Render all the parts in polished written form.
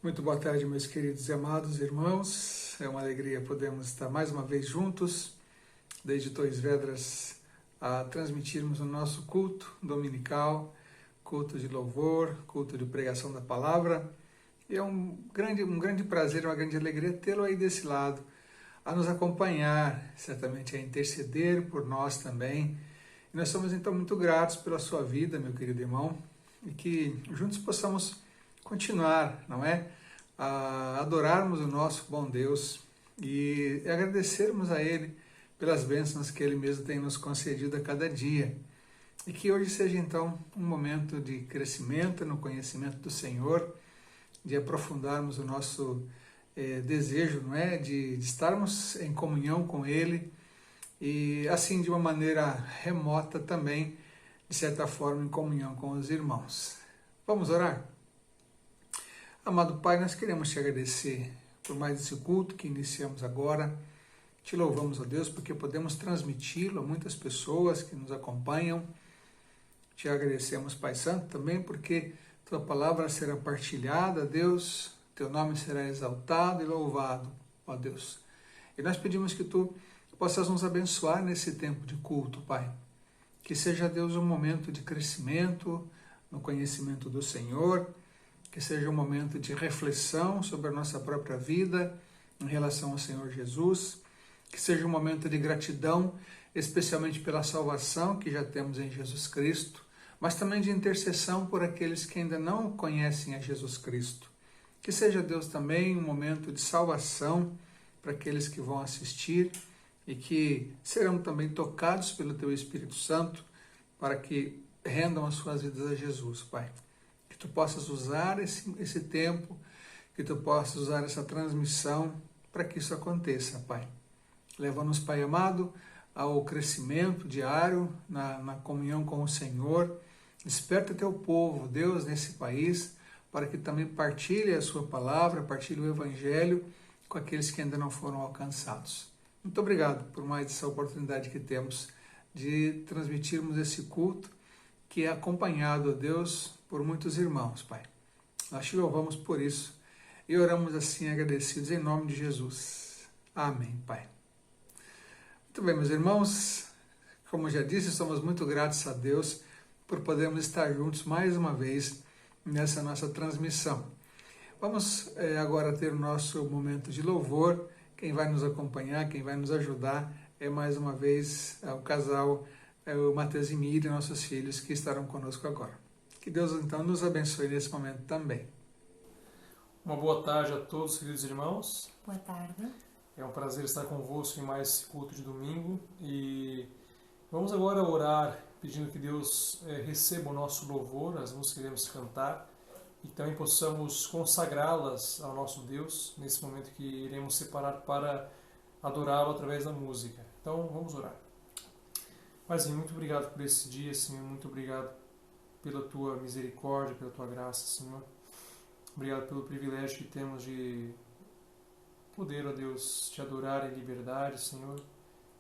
Muito boa tarde, meus queridos e amados irmãos. É uma alegria podermos estar mais uma vez juntos, desde Torres Vedras, a transmitirmos o nosso culto dominical, culto de louvor, culto de pregação da palavra. E é um grande prazer, uma grande alegria tê-lo aí desse lado, a nos acompanhar, certamente a interceder por nós também. E nós somos então muito gratos pela sua vida, meu querido irmão, e que juntos possamos continuar, não é? A adorarmos o nosso bom Deus e agradecermos a Ele pelas bênçãos que Ele mesmo tem nos concedido a cada dia. E que hoje seja então um momento de crescimento no conhecimento do Senhor, de aprofundarmos o nosso desejo, não é? De estarmos em comunhão com Ele e assim de uma maneira remota também, de certa forma, em comunhão com os irmãos. Vamos orar? Amado Pai, nós queremos te agradecer por mais esse culto que iniciamos agora. Te louvamos, ó Deus, porque podemos transmiti-lo a muitas pessoas que nos acompanham. Te agradecemos, Pai Santo, também porque tua palavra será partilhada, Deus, teu nome será exaltado e louvado, ó Deus. E nós pedimos que tu possas nos abençoar nesse tempo de culto, Pai. Que seja, Deus, um momento de crescimento no conhecimento do Senhor, que seja um momento de reflexão sobre a nossa própria vida em relação ao Senhor Jesus, que seja um momento de gratidão, especialmente pela salvação que já temos em Jesus Cristo, mas também de intercessão por aqueles que ainda não conhecem a Jesus Cristo. Que seja, Deus, também um momento de salvação para aqueles que vão assistir e que serão também tocados pelo Teu Espírito Santo para que rendam as suas vidas a Jesus, Pai. Que Tu possas usar esse tempo, que Tu possas usar essa transmissão para que isso aconteça, Pai. Leva-nos, Pai amado, ao crescimento diário, na comunhão com o Senhor. Desperta Teu povo, Deus, nesse país, para que também partilhe a Sua palavra, partilhe o Evangelho com aqueles que ainda não foram alcançados. Muito obrigado por mais essa oportunidade que temos de transmitirmos esse culto, que é acompanhado, ó Deus, por muitos irmãos, Pai. Nós te louvamos por isso e oramos assim agradecidos em nome de Jesus. Amém, Pai. Muito bem, meus irmãos, como já disse, somos muito gratos a Deus por podermos estar juntos mais uma vez nessa nossa transmissão. Vamos agora ter o nosso momento de louvor. Quem vai nos acompanhar, quem vai nos ajudar é mais uma vez o casal o Matheus e Miriam, nossos filhos, que estarão conosco agora. Que Deus, então, nos abençoe nesse momento também. Uma boa tarde a todos, queridos irmãos. Boa tarde. É um prazer estar convosco em mais esse culto de domingo. E vamos agora orar, pedindo que Deus receba o nosso louvor, as músicas que iremos cantar, e também possamos consagrá-las ao nosso Deus, nesse momento que iremos separar para adorá-lo através da música. Então, vamos orar. Paizinho, muito obrigado por esse dia, Senhor. Muito obrigado pela Tua misericórdia, pela Tua graça, Senhor. Obrigado pelo privilégio que temos de poder, ó Deus, Te adorar em liberdade, Senhor.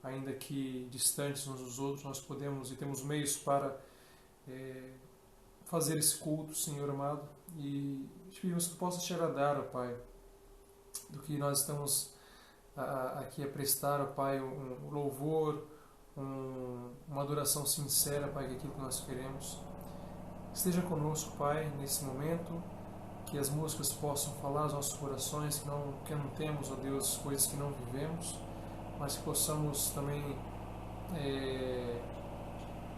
Ainda que distantes uns dos outros, nós podemos e temos meios para fazer esse culto, Senhor amado. E te pedimos que Tu possas Te agradar, ó Pai, do que nós estamos aqui a prestar, ó Pai, um louvor, uma adoração sincera, Pai, que é aquilo que nós queremos. Esteja conosco, Pai, nesse momento, que as músicas possam falar aos nossos corações, que não temos, ó Deus, coisas que não vivemos, mas que possamos também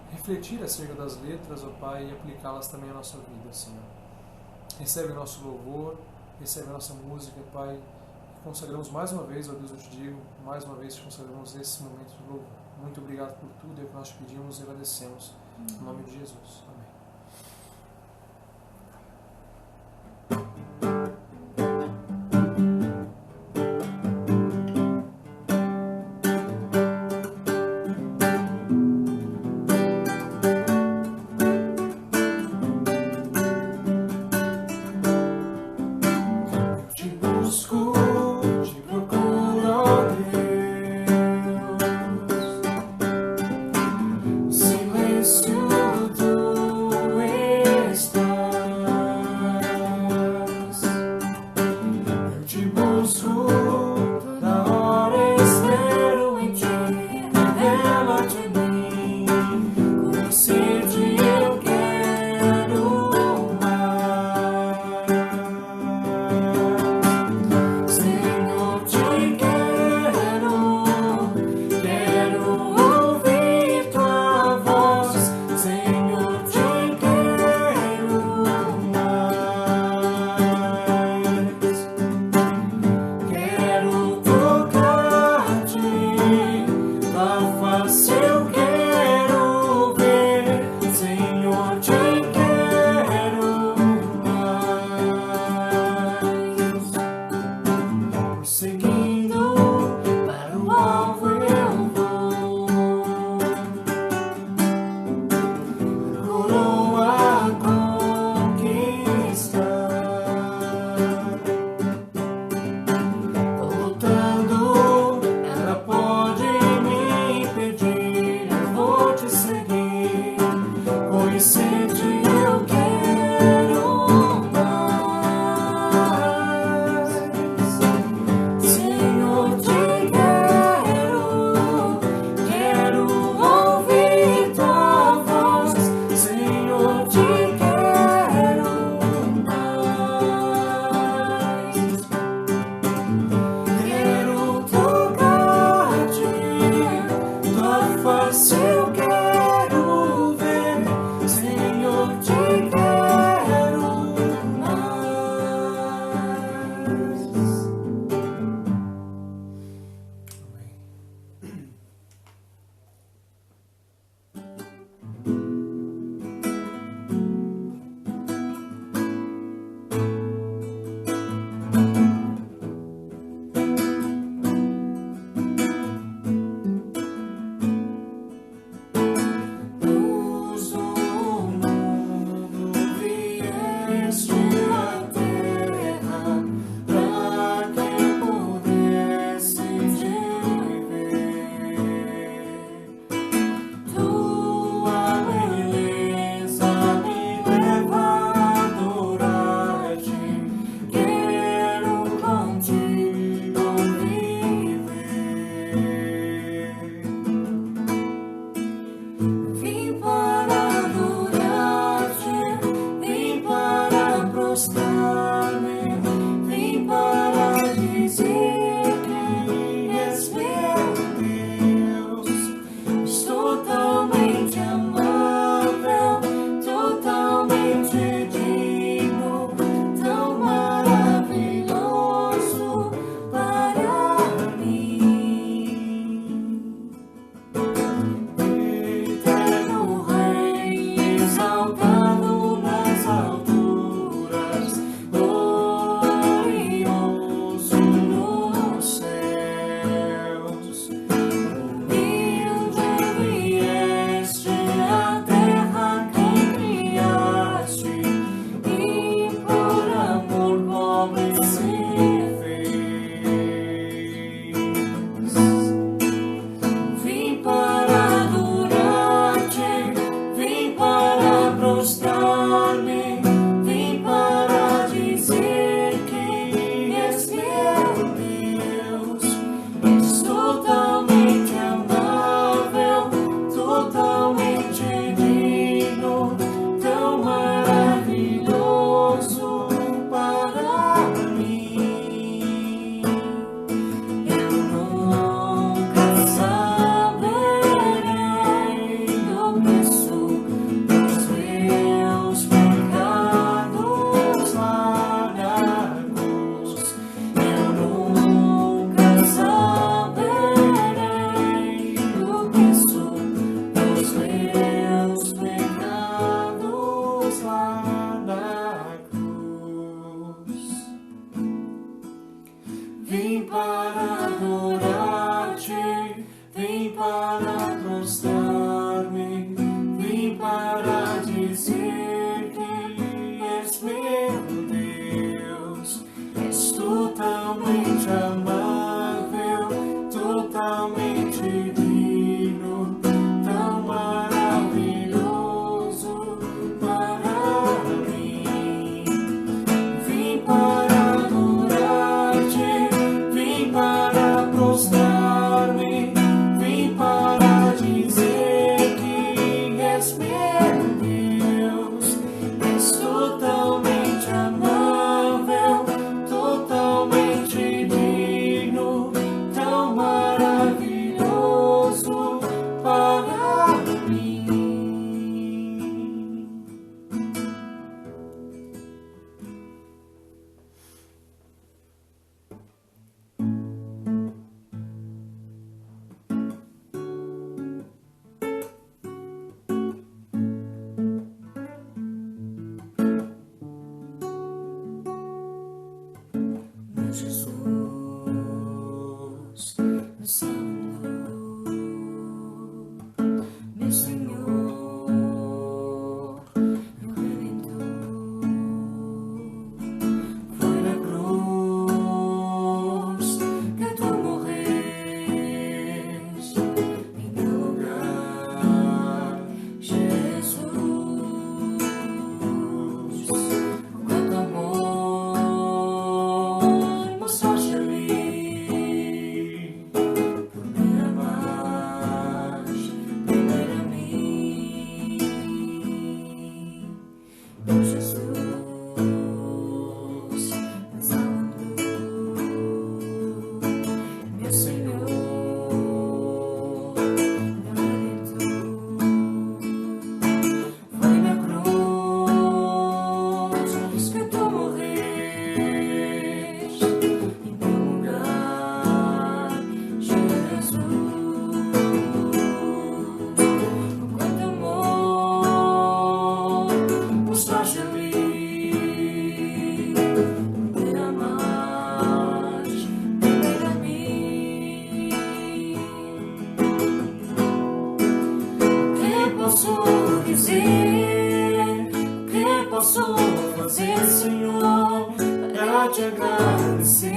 refletir acerca das letras, ó Pai, e aplicá-las também à nossa vida, Senhor. Recebe o nosso louvor, recebe a nossa música, Pai, e consagramos mais uma vez, ó Deus, eu te digo, mais uma vez te consagramos esse momento de louvor. Muito obrigado por tudo, é o que nós te pedimos e agradecemos. Em nome de Jesus. Amém. Te busco, te procuro, ó Deus. Silêncio do Vim para adorar-te. te agradecer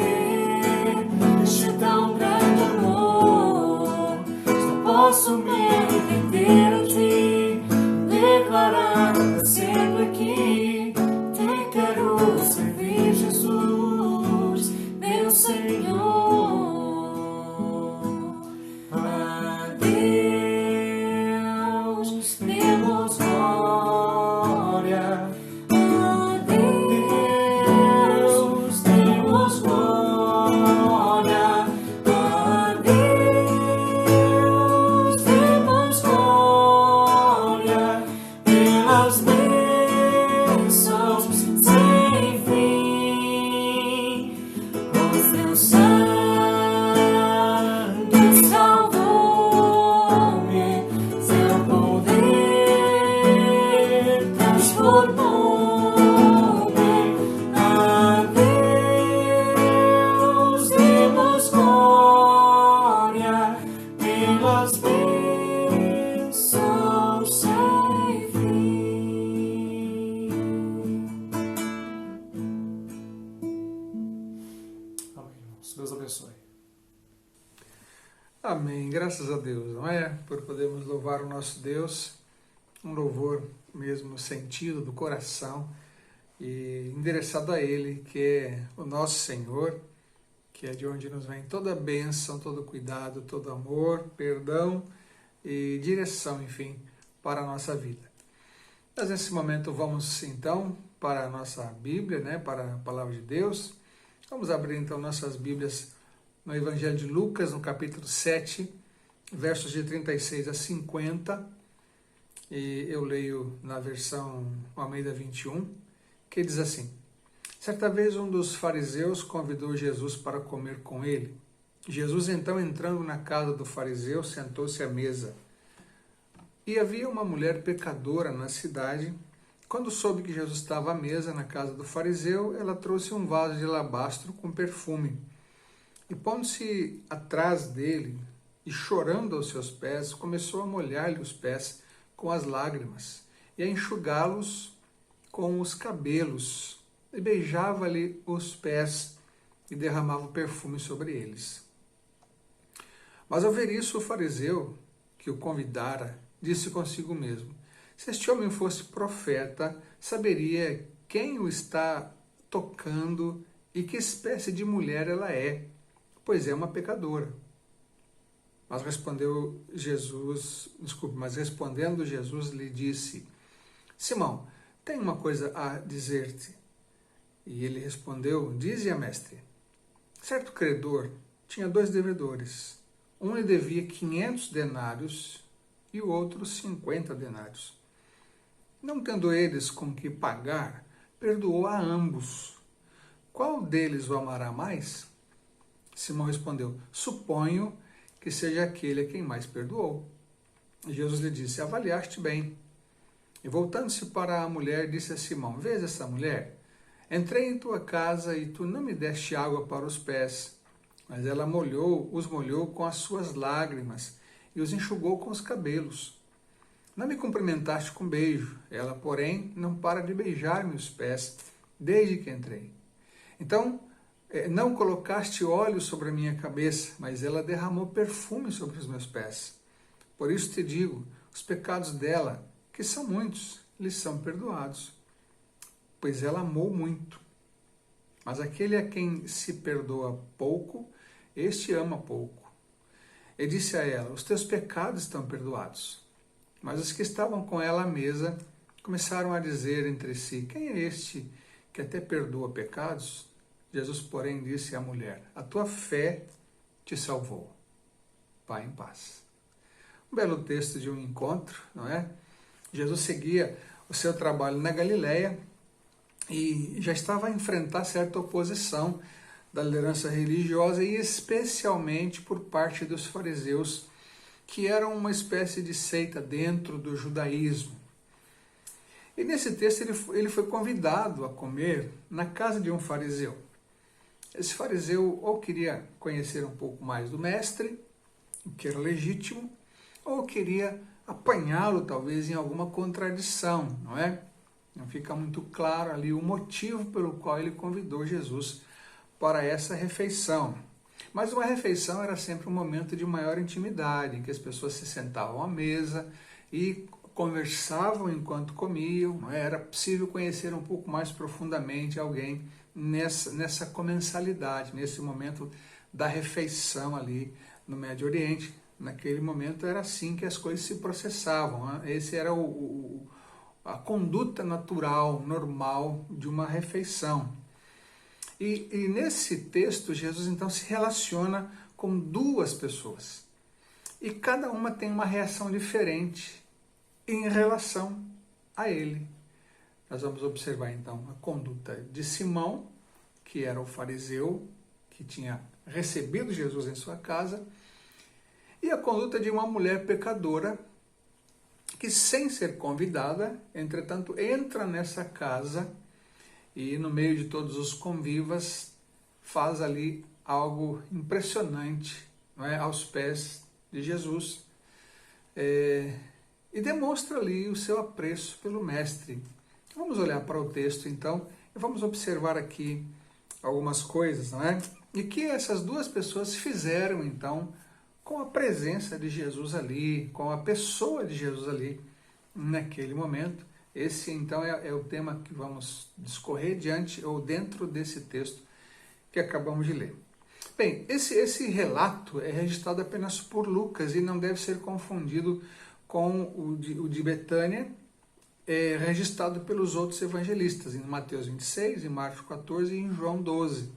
este tão grande amor. Só posso me render a ti, declarar sempre que te quero servir, Jesus, meu Senhor. A Deus demos glória. A Deus demos glória. A Deus demos glória pelas bênçãos sem fim. Pois teu sangue salvou-me, seu poder transformou-me. A Deus demos glória pelas bênçãos sem fim. Amém, irmãos. Deus abençoe. Amém, graças a Deus, não é? Por podermos louvar o nosso Deus, um louvor mesmo no sentido do coração e endereçado a Ele, que é o nosso Senhor, que é de onde nos vem toda a bênção, todo o cuidado, todo o amor, perdão e direção, enfim, para a nossa vida. Mas nesse momento vamos então para a nossa Bíblia, né, para a Palavra de Deus. Vamos abrir então nossas Bíblias no Evangelho de Lucas, no capítulo 7, versos de 36 a 50, e eu leio na versão Almeida 21, que diz assim: Certa vez um dos fariseus convidou Jesus para comer com ele. Jesus, então, entrando na casa do fariseu, sentou-se à mesa. E havia uma mulher pecadora na cidade. Quando soube que Jesus estava à mesa na casa do fariseu, ela trouxe um vaso de alabastro com perfume. E pondo-se atrás dele e chorando aos seus pés, começou a molhar-lhe os pés com as lágrimas e a enxugá-los com os cabelos, e beijava-lhe os pés e derramava o perfume sobre eles. Mas ao ver isso, o fariseu que o convidara disse consigo mesmo: se este homem fosse profeta, saberia quem o está tocando e que espécie de mulher ela é, pois é uma pecadora. Mas respondendo Jesus lhe disse: Simão, tenho uma coisa a dizer-te. E ele respondeu: dize-a, mestre. Certo credor tinha 2 devedores. Um lhe devia 500 denários e o outro 50 denários. Não tendo eles com que pagar, perdoou a ambos. Qual deles o amará mais? Simão respondeu: suponho que seja aquele a quem mais perdoou. E Jesus lhe disse: avaliaste bem. E voltando-se para a mulher, disse a Simão: vês essa mulher? Entrei em tua casa e tu não me deste água para os pés, mas ela os molhou com as suas lágrimas e os enxugou com os cabelos. Não me cumprimentaste com beijo, ela, porém, não para de beijar-me os pés desde que entrei. Então, não colocaste óleo sobre a minha cabeça, mas ela derramou perfume sobre os meus pés. Por isso te digo, os pecados dela, que são muitos, lhes são perdoados, pois ela amou muito. Mas aquele a quem se perdoa pouco, este ama pouco. E disse a ela: os teus pecados estão perdoados. Mas os que estavam com ela à mesa começaram a dizer entre si: quem é este que até perdoa pecados? Jesus, porém, disse à mulher: a tua fé te salvou. Vá em paz. Um belo texto de um encontro, não é? Jesus seguia o seu trabalho na Galileia e já estava a enfrentar certa oposição da liderança religiosa e especialmente por parte dos fariseus, que eram uma espécie de seita dentro do judaísmo. E nesse texto ele foi convidado a comer na casa de um fariseu. Esse fariseu ou queria conhecer um pouco mais do mestre, o que era legítimo, ou queria apanhá-lo talvez em alguma contradição, não é? Não fica muito claro ali o motivo pelo qual ele convidou Jesus para essa refeição. Mas uma refeição era sempre um momento de maior intimidade, em que as pessoas se sentavam à mesa e conversavam enquanto comiam, não é? Era possível conhecer um pouco mais profundamente alguém nessa comensalidade, nesse momento da refeição ali no Médio Oriente. Naquele momento era assim que as coisas se processavam, né? Esse era a conduta natural, normal de uma refeição. E nesse texto, Jesus então se relaciona com duas pessoas. E cada uma tem uma reação diferente em relação a ele. Nós vamos observar então a conduta de Simão, que era o fariseu, que tinha recebido Jesus em sua casa, e a conduta de uma mulher pecadora, que sem ser convidada, entretanto, entra nessa casa e no meio de todos os convivas faz ali algo impressionante, não é? Aos pés de Jesus, e demonstra ali o seu apreço pelo Mestre. Vamos olhar para o texto então e vamos observar aqui algumas coisas, não é? E que essas duas pessoas fizeram então com a presença de Jesus ali, com a pessoa de Jesus ali naquele momento. Esse então é o tema que vamos discorrer diante ou dentro desse texto que acabamos de ler. Bem, esse relato é registrado apenas por Lucas e não deve ser confundido com o de Betânia, registrado pelos outros evangelistas, em Mateus 26, em Marcos 14 e em João 12.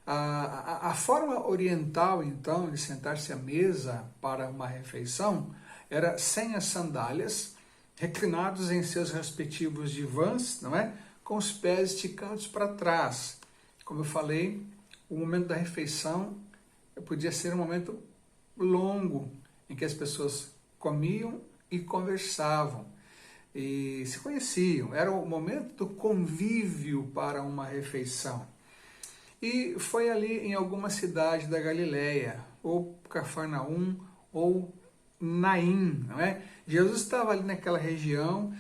A forma oriental, então, de sentar-se à mesa para uma refeição era sem as sandálias, reclinados em seus respectivos divãs, não é? Com os pés esticados para trás. Como eu falei, o momento da refeição podia ser um momento longo, em que as pessoas comiam e conversavam, e se conheciam. Era o momento do convívio para uma refeição. E foi ali em alguma cidade da Galileia, ou Cafarnaum, ou Naim, não é? Jesus estava ali naquela região,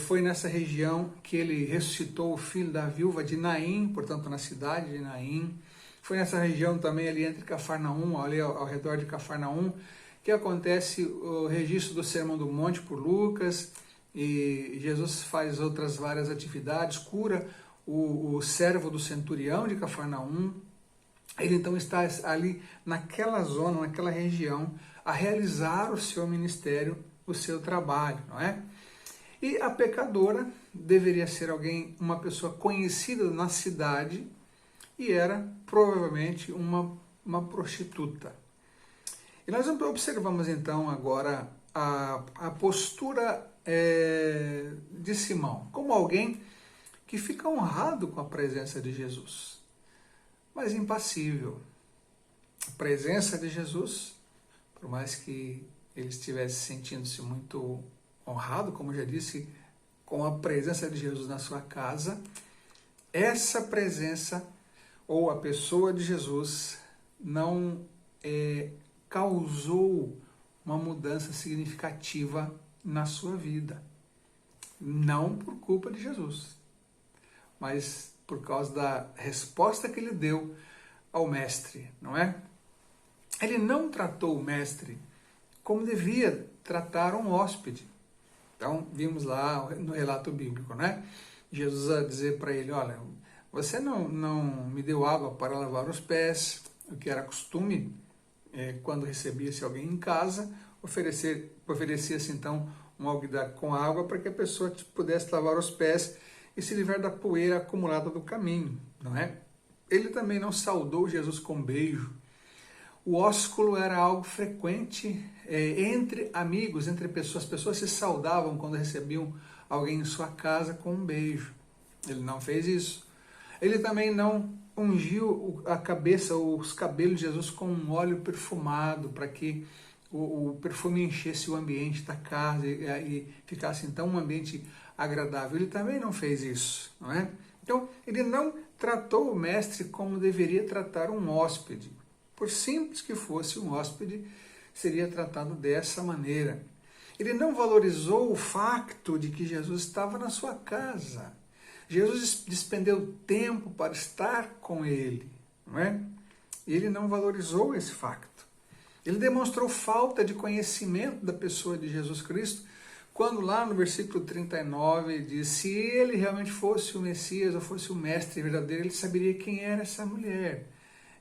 foi nessa região que ele ressuscitou o filho da viúva de Naim, portanto na cidade de Naim. Foi nessa região também ali entre Cafarnaum, ali ao redor de Cafarnaum, que acontece o registro do Sermão do Monte por Lucas, e Jesus faz outras várias atividades, cura o servo do centurião de Cafarnaum. Ele então está ali naquela zona, naquela região, a realizar o seu ministério, o seu trabalho, não é? E a pecadora deveria ser uma pessoa conhecida na cidade, e era provavelmente uma prostituta. E nós observamos então agora a postura de Simão, como alguém que fica honrado com a presença de Jesus, mas impassível. A presença de Jesus, por mais que ele estivesse sentindo-se muito honrado, como já disse, com a presença de Jesus na sua casa, essa presença ou a pessoa de Jesus não causou uma mudança significativa na sua vida. Não por culpa de Jesus, mas por causa da resposta que ele deu ao mestre, não é? Ele não tratou o mestre como devia tratar um hóspede. Então, vimos lá no relato bíblico, né? Jesus a dizer para ele, olha, você não me deu água para lavar os pés, o que era costume, quando recebia-se alguém em casa, oferecia-se então um alguidar com água para que a pessoa pudesse lavar os pés e se livrar da poeira acumulada do caminho, não é? Ele também não saudou Jesus com um beijo. O ósculo era algo frequente entre amigos, entre pessoas. As pessoas se saudavam quando recebiam alguém em sua casa com um beijo. Ele não fez isso. Ele também não ungiu a cabeça ou os cabelos de Jesus com um óleo perfumado para que o perfume enchesse o ambiente da casa e ficasse então um ambiente agradável. Ele também não fez isso, não é? Então, ele não tratou o mestre como deveria tratar um hóspede. Por simples que fosse um hóspede, seria tratado dessa maneira. Ele não valorizou o facto de que Jesus estava na sua casa. Jesus despendeu tempo para estar com ele, não é? E ele não valorizou esse facto. Ele demonstrou falta de conhecimento da pessoa de Jesus Cristo, quando lá no versículo 39 diz, se ele realmente fosse o Messias ou fosse o mestre verdadeiro, ele saberia quem era essa mulher.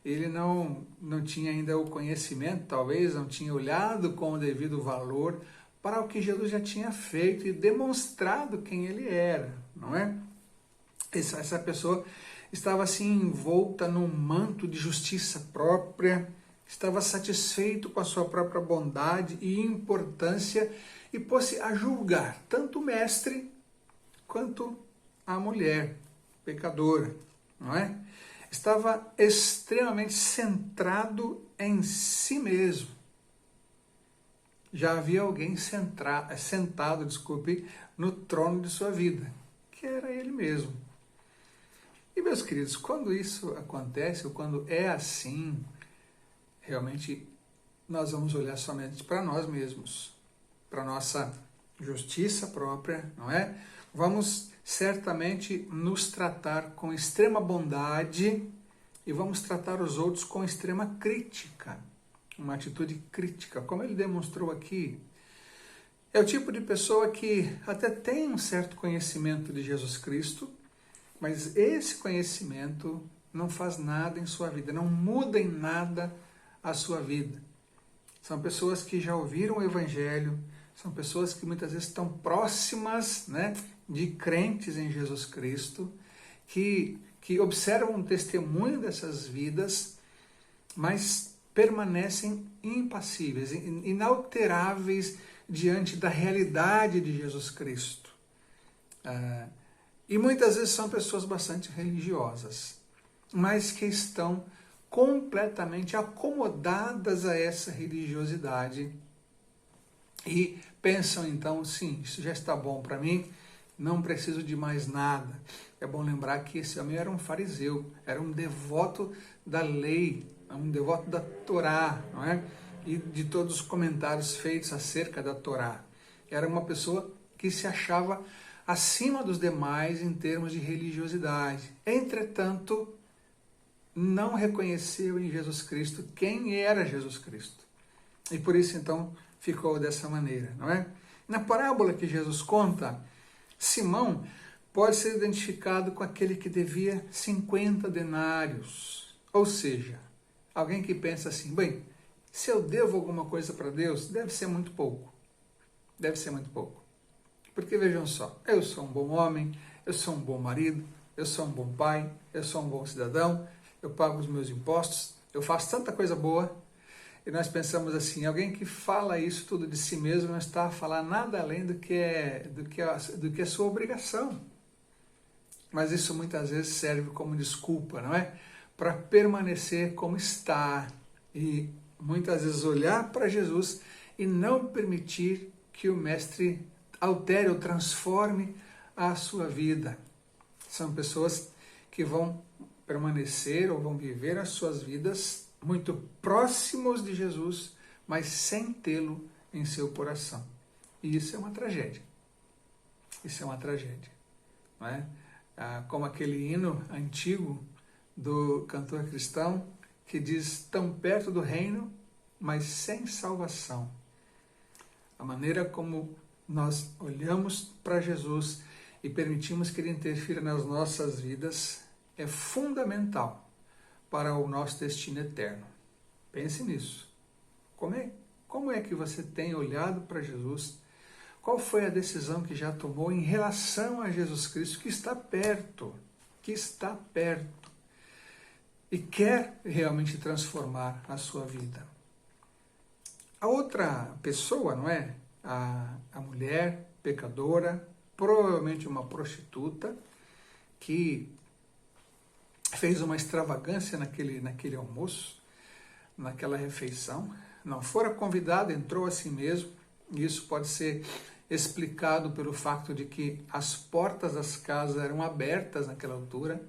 Ele não tinha ainda o conhecimento, talvez não tinha olhado com o devido valor para o que Jesus já tinha feito e demonstrado quem ele era, não é? Essa pessoa estava assim envolta num manto de justiça própria, estava satisfeito com a sua própria bondade e importância e pôs-se a julgar tanto o mestre quanto a mulher pecadora, não é? Estava extremamente centrado em si mesmo. Já havia alguém sentado, no trono de sua vida, que era ele mesmo. E, meus queridos, quando isso acontece, ou quando é assim, realmente nós vamos olhar somente para nós mesmos, para nossa justiça própria, não é? Vamos certamente nos tratar com extrema bondade e vamos tratar os outros com extrema crítica, uma atitude crítica, como ele demonstrou aqui. É o tipo de pessoa que até tem um certo conhecimento de Jesus Cristo, mas esse conhecimento não faz nada em sua vida, não muda em nada a sua vida. São pessoas que já ouviram o Evangelho, são pessoas que muitas vezes estão próximas, né, de crentes em Jesus Cristo, que observam o testemunho dessas vidas, mas permanecem impassíveis, inalteráveis diante da realidade de Jesus Cristo. E muitas vezes são pessoas bastante religiosas, mas que estão completamente acomodadas a essa religiosidade e pensam então, sim, isso já está bom para mim, não preciso de mais nada. É bom lembrar que esse homem era um fariseu, era um devoto da lei, um devoto da Torá, não é? E de todos os comentários feitos acerca da Torá. Era uma pessoa que se achava acima dos demais em termos de religiosidade. Entretanto, não reconheceu em Jesus Cristo quem era Jesus Cristo. E por isso, então, ficou dessa maneira, não é? Na parábola que Jesus conta, Simão pode ser identificado com aquele que devia 50 denários. Ou seja, alguém que pensa assim, bem, se eu devo alguma coisa para Deus, deve ser muito pouco. Deve ser muito pouco. Porque vejam só, eu sou um bom homem, eu sou um bom marido, eu sou um bom pai, eu sou um bom cidadão, eu pago os meus impostos, eu faço tanta coisa boa, e nós pensamos assim, alguém que fala isso tudo de si mesmo não está a falar nada além do que é sua obrigação. Mas isso muitas vezes serve como desculpa, não é? Para permanecer como está e muitas vezes olhar para Jesus e não permitir que o Mestre altere ou transforme a sua vida. São pessoas que vão permanecer ou vão viver as suas vidas muito próximos de Jesus, mas sem tê-lo em seu coração. E isso é uma tragédia. Isso é uma tragédia. Não é? Como aquele hino antigo do cantor cristão que diz, tão perto do reino, mas sem salvação. A maneira como nós olhamos para Jesus e permitimos que Ele interfira nas nossas vidas é fundamental para o nosso destino eterno. Pense nisso. Como é que você tem olhado para Jesus? Qual foi a decisão que já tomou em relação a Jesus Cristo, que está perto, e quer realmente transformar a sua vida? A outra pessoa, não é? A mulher pecadora, provavelmente uma prostituta, que fez uma extravagância naquele almoço, naquela refeição, não fora convidada, entrou a si mesmo, e isso pode ser explicado pelo fato de que as portas das casas eram abertas naquela altura,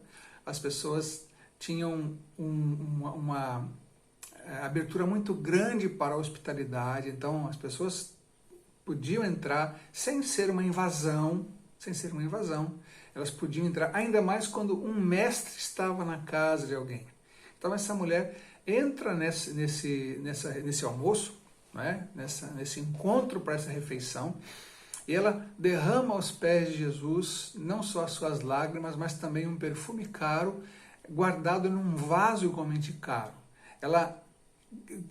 as pessoas tinham uma abertura muito grande para a hospitalidade, então as pessoas podiam entrar sem ser uma invasão, elas podiam entrar, ainda mais quando um mestre estava na casa de alguém. Então essa mulher entra nesse almoço, né? nesse encontro para essa refeição, e ela derrama aos pés de Jesus não só as suas lágrimas, mas também um perfume caro, guardado num vaso igualmente caro. Ela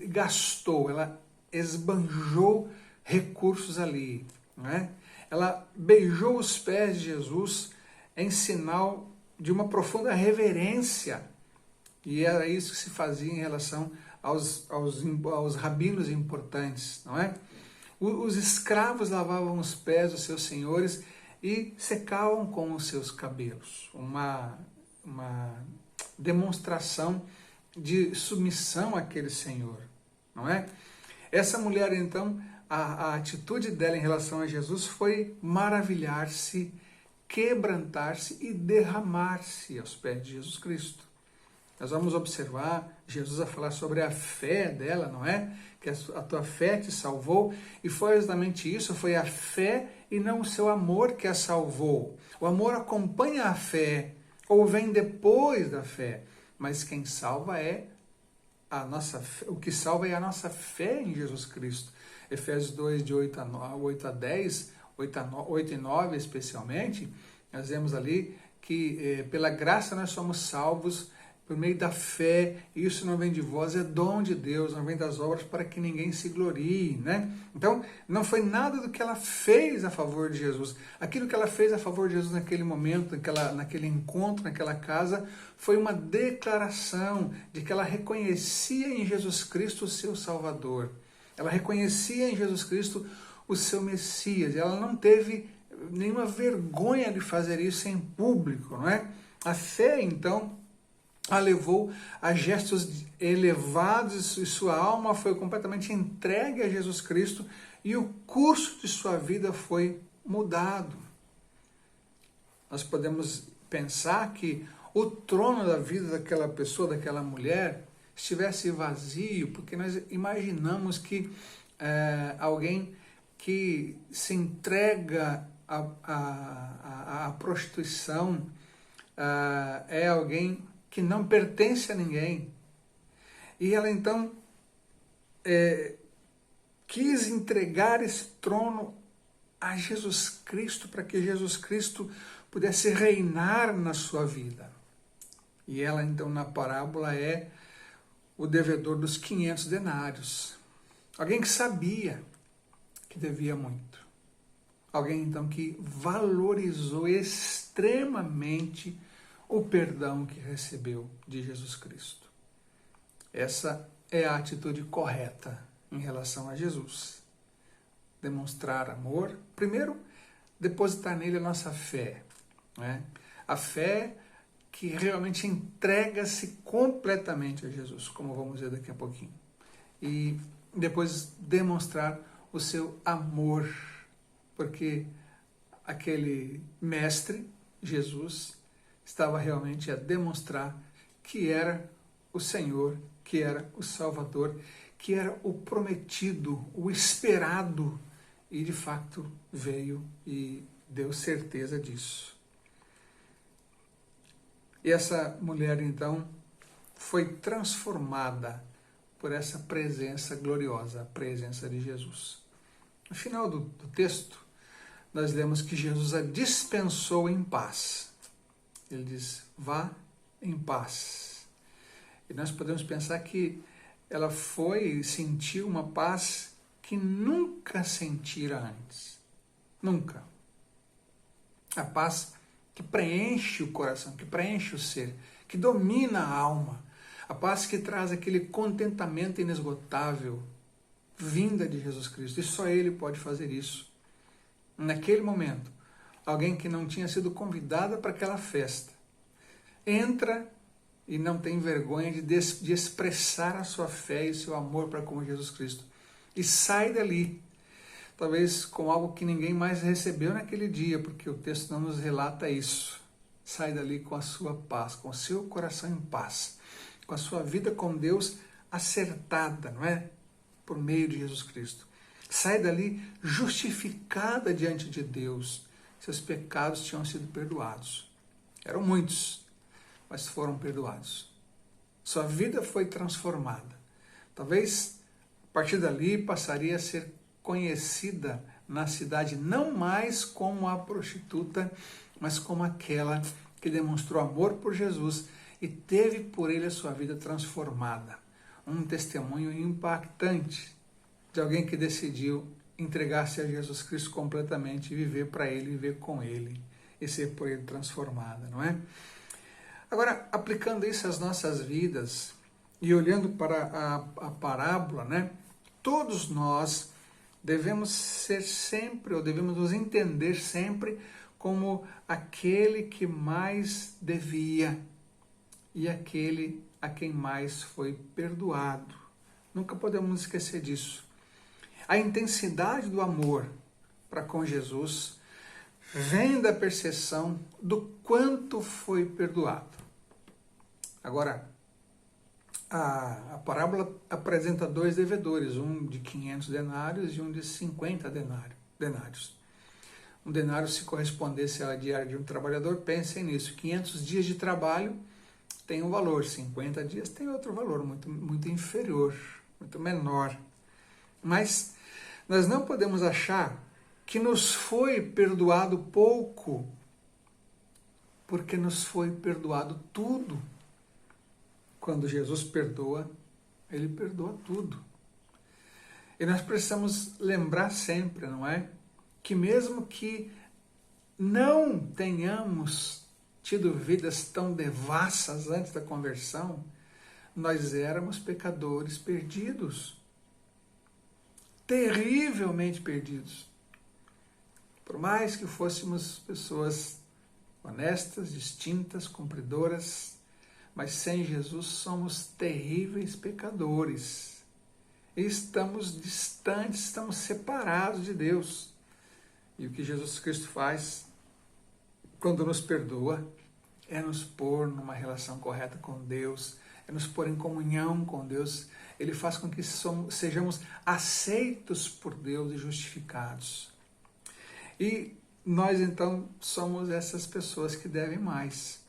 gastou, ela esbanjou recursos ali, né? Ela beijou os pés de Jesus em sinal de uma profunda reverência, e era isso que se fazia em relação aos rabinos importantes, não é? Os escravos lavavam os pés dos seus senhores e secavam com os seus cabelos, uma demonstração de submissão àquele senhor, não é? Essa mulher, então, a atitude dela em relação a Jesus foi maravilhar-se, quebrantar-se e derramar-se aos pés de Jesus Cristo. Nós vamos observar Jesus a falar sobre a fé dela, não é? Que a tua fé te salvou, e foi exatamente isso, foi a fé e não o seu amor que a salvou. O amor acompanha a fé, ou vem depois da fé, mas quem salva é a nossa fé, o que salva é a nossa fé em Jesus Cristo. Efésios 2, de 8 a 10, 8 e 9 especialmente, nós vemos ali que pela graça nós somos salvos por meio da fé, isso não vem de vós, é dom de Deus, não vem das obras para que ninguém se glorie, né? Então, não foi nada do que ela fez a favor de Jesus. Aquilo que ela fez a favor de Jesus naquele momento, naquele encontro, naquela casa, foi uma declaração de que ela reconhecia em Jesus Cristo o seu Salvador. Ela reconhecia em Jesus Cristo o seu Messias. Ela não teve nenhuma vergonha de fazer isso em público, não é? A fé, então, a levou a gestos elevados e sua alma foi completamente entregue a Jesus Cristo e o curso de sua vida foi mudado. Nós podemos pensar que o trono da vida daquela pessoa, daquela mulher, estivesse vazio, porque nós imaginamos que alguém que se entrega à prostituição é alguém que não pertence a ninguém. E ela então quis entregar esse trono a Jesus Cristo, para que Jesus Cristo pudesse reinar na sua vida. E ela então na parábola é o devedor dos 500 denários. Alguém que sabia que devia muito. Alguém então que valorizou extremamente o perdão que recebeu de Jesus Cristo. Essa é a atitude correta em relação a Jesus. Demonstrar amor, primeiro, depositar nele a nossa fé, né? A fé que realmente entrega-se completamente a Jesus, como vamos ver daqui a pouquinho. E depois demonstrar o seu amor, porque aquele mestre, Jesus, estava realmente a demonstrar que era o Senhor, que era o Salvador, que era o prometido, o esperado, e de fato veio e deu certeza disso. E essa mulher então foi transformada por essa presença gloriosa, a presença de Jesus. No final do texto, nós lemos que Jesus a dispensou em paz. Ele diz, vá em paz. E nós podemos pensar que ela foi e sentiu uma paz que nunca sentira antes. Nunca. A paz que preenche o coração, que preenche o ser, que domina a alma. A paz que traz aquele contentamento inesgotável, vinda de Jesus Cristo. E só Ele pode fazer isso. Naquele momento, alguém que não tinha sido convidada para aquela festa, entra e não tem vergonha de expressar a sua fé e o seu amor para com Jesus Cristo. E sai dali, talvez com algo que ninguém mais recebeu naquele dia, porque o texto não nos relata isso. Sai dali com a sua paz, com o seu coração em paz, com a sua vida com Deus acertada, não é? Por meio de Jesus Cristo. Sai dali justificada diante de Deus, seus pecados tinham sido perdoados. Eram muitos, mas foram perdoados. Sua vida foi transformada. Talvez, a partir dali, passaria a ser conhecida na cidade não mais como a prostituta, mas como aquela que demonstrou amor por Jesus e teve por ele a sua vida transformada. Um testemunho impactante de alguém que decidiu entregar-se a Jesus Cristo completamente e viver para ele, viver com ele e ser por ele transformada, não é? Agora, aplicando isso às nossas vidas e olhando para a parábola, né? Todos nós devemos ser sempre, ou devemos nos entender sempre como aquele que mais devia e aquele a quem mais foi perdoado. Nunca podemos esquecer disso. A intensidade do amor para com Jesus vem da percepção do quanto foi perdoado. Agora, a parábola apresenta dois devedores, um de 500 denários e um de 50 denários. Um denário, se correspondesse à diária de um trabalhador, pensem nisso, 500 dias de trabalho tem um valor, 50 dias tem outro valor, muito inferior, muito menor. Mas nós não podemos achar que nos foi perdoado pouco, porque nos foi perdoado tudo. Quando Jesus perdoa, ele perdoa tudo. E nós precisamos lembrar sempre, não é? Que mesmo que não tenhamos tido vidas tão devassas antes da conversão, nós éramos pecadores perdidos. Terrivelmente perdidos. Por mais que fôssemos pessoas honestas, distintas, cumpridoras, mas sem Jesus somos terríveis pecadores. E estamos distantes, estamos separados de Deus. E o que Jesus Cristo faz quando nos perdoa é nos pôr numa relação correta com Deus, é nos pôr em comunhão com Deus. Ele faz com que sejamos aceitos por Deus e justificados. E nós então somos essas pessoas que devem mais.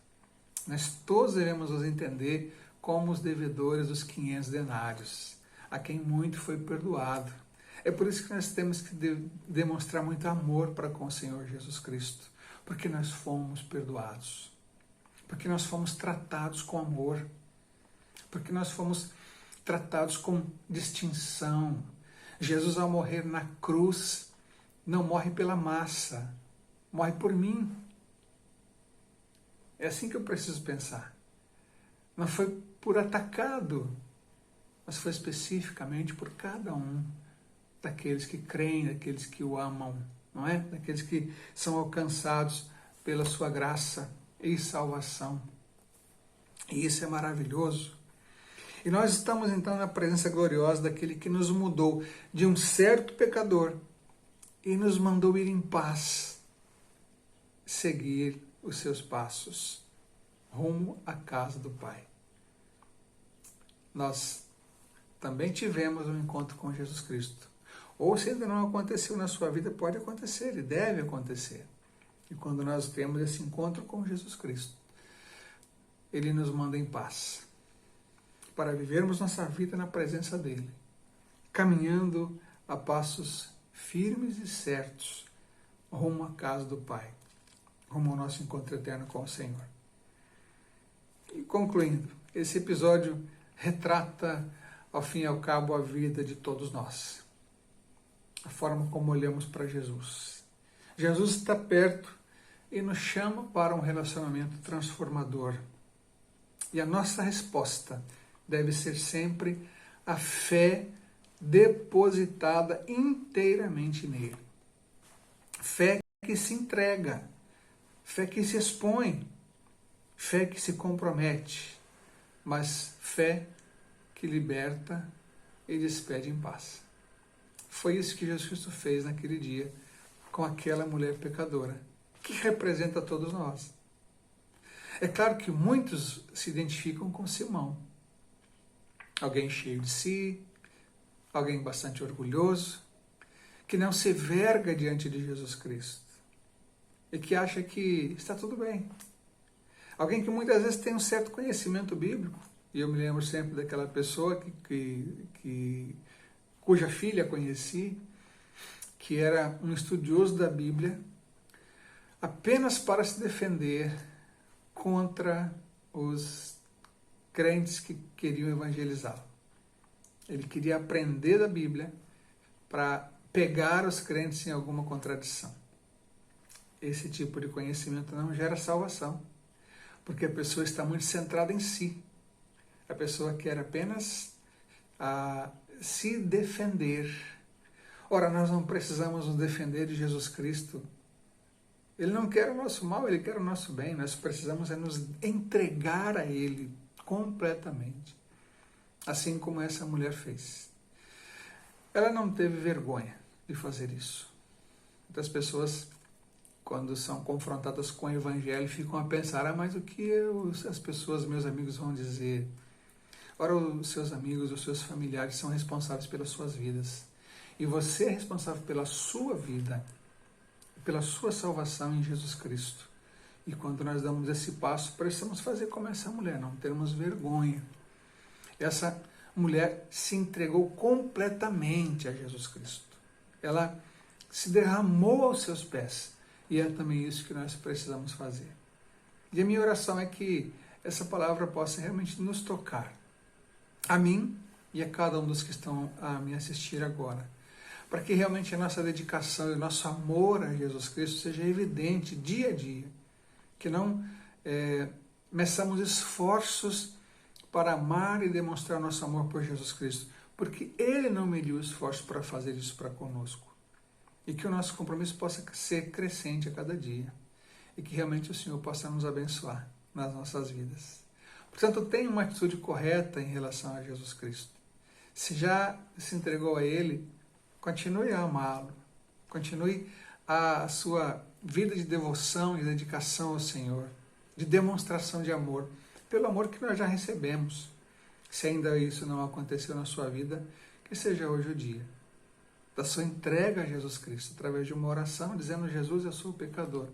Nós todos devemos nos entender como os devedores dos 500 denários, a quem muito foi perdoado. É por isso que nós temos que demonstrar muito amor para com o Senhor Jesus Cristo, porque nós fomos perdoados, porque nós fomos tratados com amor, porque nós fomos tratados com distinção. Jesus, ao morrer na cruz, não morre pela massa, morre por mim. É assim que eu preciso pensar. Não foi por atacado, mas foi especificamente por cada um daqueles que creem, daqueles que o amam, não é? Daqueles que são alcançados pela sua graça e salvação. E isso é maravilhoso. E nós estamos então na presença gloriosa daquele que nos mudou de um certo pecador e nos mandou ir em paz, seguir os seus passos, rumo à casa do Pai. Nós também tivemos um encontro com Jesus Cristo. Ou se ainda não aconteceu na sua vida, pode acontecer e deve acontecer. E quando nós temos esse encontro com Jesus Cristo, Ele nos manda em paz, para vivermos nossa vida na presença dEle, caminhando a passos firmes e certos, rumo à casa do Pai, rumo ao nosso encontro eterno com o Senhor. E concluindo, esse episódio retrata, ao fim e ao cabo, a vida de todos nós. A forma como olhamos para Jesus. Jesus está perto e nos chama para um relacionamento transformador. E a nossa resposta deve ser sempre a fé depositada inteiramente nele. Fé que se entrega, fé que se expõe, fé que se compromete, mas fé que liberta e despede em paz. Foi isso que Jesus Cristo fez naquele dia com aquela mulher pecadora, que representa todos nós. É claro que muitos se identificam com Simão. Alguém cheio de si, alguém bastante orgulhoso, que não se verga diante de Jesus Cristo. e que acha que está tudo bem. Alguém que muitas vezes tem um certo conhecimento bíblico, e eu me lembro sempre daquela pessoa cuja filha conheci, que era um estudioso da Bíblia, apenas para se defender contra os crentes que queriam evangelizá-lo. Ele queria aprender da Bíblia para pegar os crentes em alguma contradição. Esse tipo de conhecimento não gera salvação, porque a pessoa está muito centrada em si. A pessoa quer apenas se defender. Ora, nós não precisamos nos defender de Jesus Cristo. Ele não quer o nosso mal, Ele quer o nosso bem. Nós precisamos nos entregar a Ele completamente, assim como essa mulher fez. Ela não teve vergonha de fazer isso. Muitas pessoas, quando são confrontadas com o Evangelho, ficam a pensar, mas o que as pessoas, meus amigos, vão dizer? Ora, os seus amigos, os seus familiares são responsáveis pelas suas vidas. E você é responsável pela sua vida, pela sua salvação em Jesus Cristo. E quando nós damos esse passo, precisamos fazer como essa mulher, não termos vergonha. Essa mulher se entregou completamente a Jesus Cristo. Ela se derramou aos seus pés. E é também isso que nós precisamos fazer. E a minha oração é que essa palavra possa realmente nos tocar. A mim e a cada um dos que estão a me assistir agora. Para que realmente a nossa dedicação e o nosso amor a Jesus Cristo seja evidente dia a dia. Que não meçamos esforços para amar e demonstrar nosso amor por Jesus Cristo. Porque Ele não mediu esforço para fazer isso para conosco. E que o nosso compromisso possa ser crescente a cada dia. E que realmente o Senhor possa nos abençoar nas nossas vidas. Portanto, tenha uma atitude correta em relação a Jesus Cristo. Se já se entregou a Ele, continue a amá-lo. Continue a sua vida de devoção e dedicação ao Senhor. De demonstração de amor. Pelo amor que nós já recebemos. Se ainda isso não aconteceu na sua vida, que seja hoje o dia da sua entrega a Jesus Cristo, através de uma oração, dizendo, Jesus, eu sou pecador,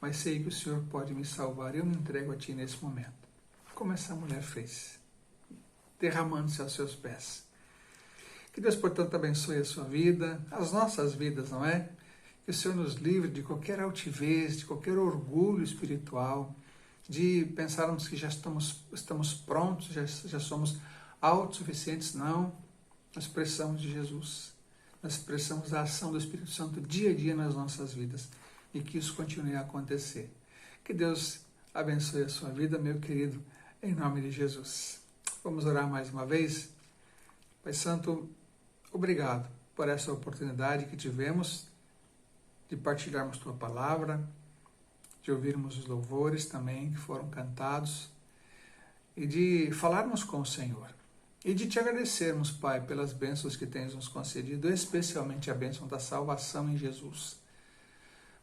mas sei que o Senhor pode me salvar, e eu me entrego a Ti nesse momento. Como essa mulher fez, derramando-se aos seus pés. Que Deus, portanto, abençoe a sua vida, as nossas vidas, não é? Que o Senhor nos livre de qualquer altivez, de qualquer orgulho espiritual, de pensarmos que já estamos prontos, já somos autossuficientes. Não, nós precisamos de Jesus. Nós precisamos da ação do Espírito Santo dia a dia nas nossas vidas e que isso continue a acontecer. Que Deus abençoe a sua vida, meu querido, em nome de Jesus. Vamos orar mais uma vez? Pai Santo, obrigado por essa oportunidade que tivemos de partilharmos Tua palavra, de ouvirmos os louvores também que foram cantados e de falarmos com o Senhor. E de Te agradecermos, Pai, pelas bênçãos que Tens nos concedido, especialmente a bênção da salvação em Jesus.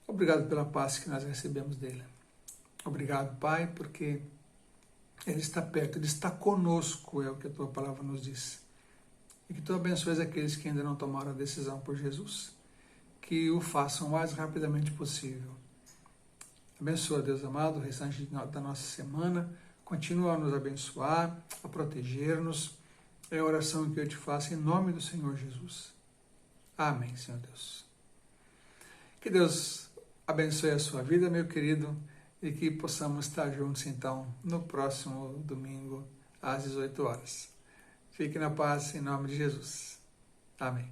Obrigado pela paz que nós recebemos dele. Obrigado, Pai, porque Ele está perto, Ele está conosco, é o que a Tua palavra nos diz. E que Tu abençoes aqueles que ainda não tomaram a decisão por Jesus, que o façam o mais rapidamente possível. Abençoa, Deus amado, o restante da nossa semana. Continua a nos abençoar, a proteger-nos. É a oração que eu te faço em nome do Senhor Jesus. Amém, Senhor Deus. Que Deus abençoe a sua vida, meu querido, e que possamos estar juntos, então, no próximo domingo, às 18 horas. Fique na paz, em nome de Jesus. Amém.